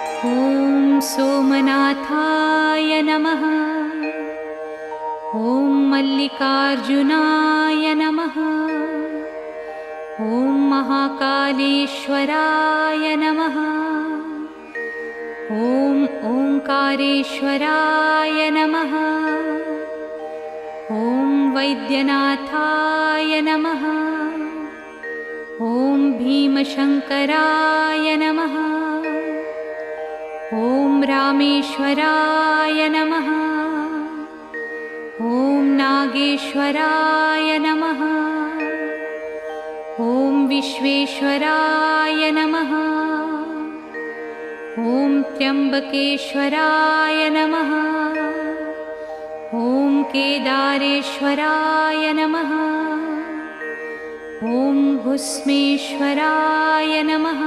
ॐ सोमनाथाय नमः। ॐ मल्लिकार्जुनाय नमः। ॐ महाकालेश्वराय नमः। ॐ ओंकारेश्वराय नमः। ॐ वैद्यनाथाय नमः। ॐ भीमशङ्कराय नमः। ॐ रामेश्वराय नमः। ॐ नागेश्वराय नमः। ॐ विश्वेश्वराय नमः। ॐ त्र्यम्बकेश्वराय नमः। ॐ केदारेश्वराय नमः। ॐ भुस्मेश्वराय नमः।